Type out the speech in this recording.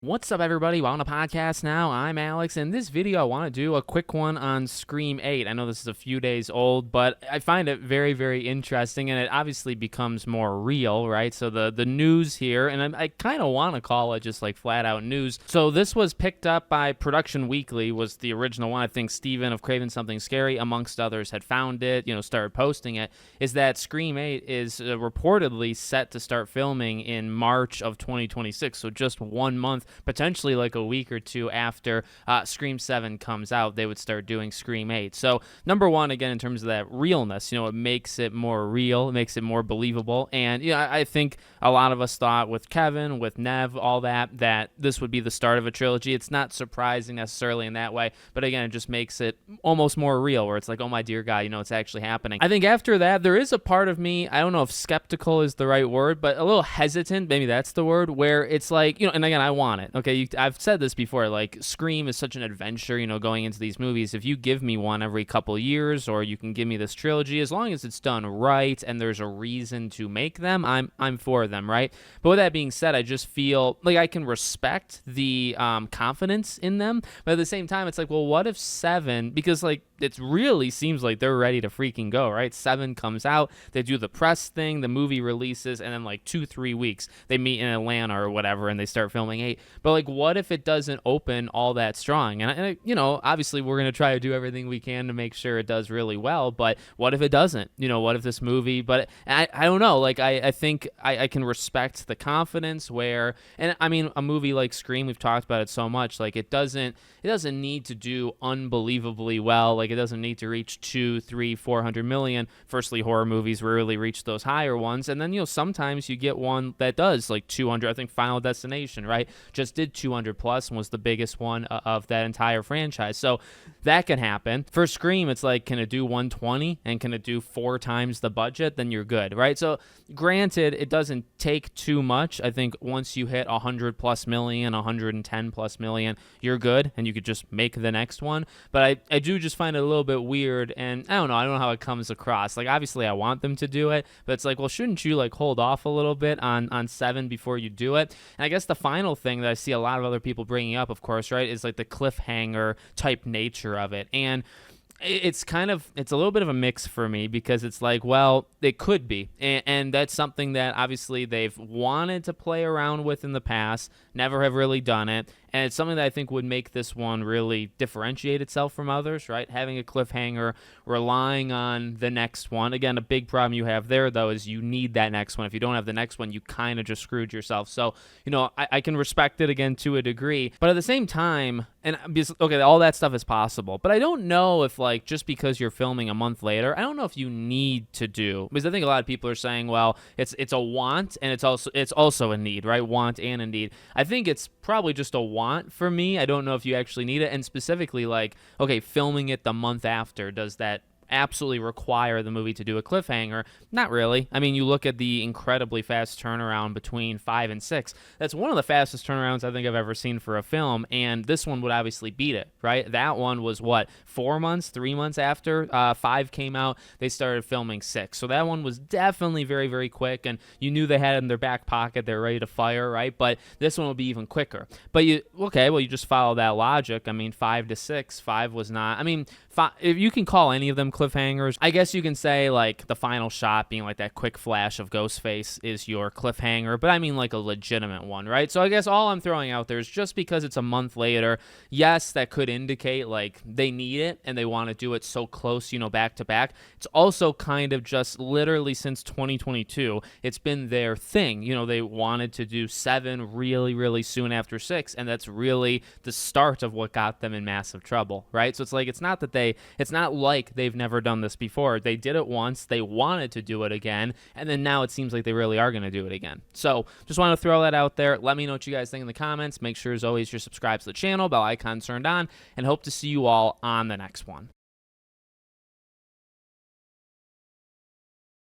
What's up, everybody? Welcome to podcast now. I'm Alex, and this video I want to do a quick one on Scream 8. I know this is a few days old, but I find it very, very interesting, and it obviously becomes more real, right? So the news here, and I kind of want to call it just like flat out news. So this was picked up by Production Weekly, was the original one. I think Steven of Craven Something Scary, amongst others, had found it, started posting it, is that Scream 8 is reportedly set to start filming in March of 2026, so just 1 month, potentially like a week or two after Scream 7 comes out, they would start doing Scream 8. So number one, again, in terms of that realness, it makes it more real, it makes it more believable. And I think a lot of us thought with Kevin, with Nev, all that this would be the start of a trilogy. It's not surprising necessarily in that way, but again, it just makes it almost more real, where it's like, oh my dear God, it's actually happening. I think after that, there is a part of me, I don't know if skeptical is the right word, but a little hesitant, maybe that's the word, where it's like, and again, I want it. Okay, I've said this before, like Scream is such an adventure, going into these movies. If you give me one every couple years, or you can give me this trilogy, as long as it's done right and there's a reason to make them, I'm for them, right? But with that being said, I just feel like I can respect the confidence in them, but at the same time, it's like, well, what if 7, because like it really seems like they're ready to freaking go, right? 7 comes out, they do the press thing, the movie releases, and then like 2-3 weeks they meet in Atlanta or whatever, and they start filming 8. But like, what if it doesn't open all that strong? And obviously we're gonna try to do everything we can to make sure it does really well. But what if it doesn't? What if this movie? But I don't know. Like I think I can respect the confidence where, and I mean, a movie like Scream, we've talked about it so much. Like it doesn't need to do unbelievably well. Like it doesn't need to reach 200, 300, 400 million. Firstly, horror movies rarely reach those higher ones, and then sometimes you get one that does like 200. I think Final Destination, right, just did 200 plus and was the biggest one of that entire franchise. So that can happen. For Scream, it's like, can it do 120 and can it do 4 times the budget? Then you're good, right? So granted, it doesn't take too much. I think once you hit 100 plus million, 110 plus million, you're good, and you could just make the next one. But I do just find it a little bit weird, and I don't know how it comes across. Like obviously I want them to do it, but it's like, well, shouldn't you like hold off a little bit on 7 before you do it? And I guess the final thing that I see a lot of other people bringing up, of course, right, is like the cliffhanger type nature of it. And it's a little bit of a mix for me, because it's like, well, it could be, and that's something that obviously they've wanted to play around with in the past, never have really done it, and it's something that I think would make this one really differentiate itself from others, right? Having a cliffhanger, relying on the next one. Again, a big problem you have there, though, is you need that next one. If you don't have the next one, you kind of just screwed yourself. So, I can respect it, again, to a degree, but at the same time, and okay, all that stuff is possible, but I don't know if, like, just because you're filming a month later, I don't know if you need to do, because I think a lot of people are saying, well, it's a want and it's also a need, right? Want and a need. I think it's probably just a want for me. I don't know if you actually need it, and specifically, like, okay, filming it the month after, does that absolutely require the movie to do a cliffhanger? Not really. I mean, you look at the incredibly fast turnaround between 5 and 6. That's one of the fastest turnarounds I think I've ever seen for a film, and this one would obviously beat it, right? That one was, 4 months, 3 months after 5 came out, they started filming 6. So that one was definitely very, very quick, and you knew they had it in their back pocket. They're ready to fire, right? But this one will be even quicker. But you just follow that logic. I mean, 5 to 6, 5 was not, I mean, if you can call any of them cliffhangers, I guess you can say like the final shot being like that quick flash of Ghostface is your cliffhanger, but I mean like a legitimate one, right? So I guess all I'm throwing out there is, just because it's a month later, yes, that could indicate like they need it and they want to do it so close, back to back. It's also kind of just literally since 2022, it's been their thing. They wanted to do 7 really, really soon after 6, and that's really the start of what got them in massive trouble, right? So it's like, it's not like they've never done this before. They did it once, they wanted to do it again, and then now it seems like they really are going to do it again. So just want to throw that out there. Let me know what you guys think in the comments. Make sure, as always, you're subscribed to the channel, bell icon turned on, and hope to see you all on the next one.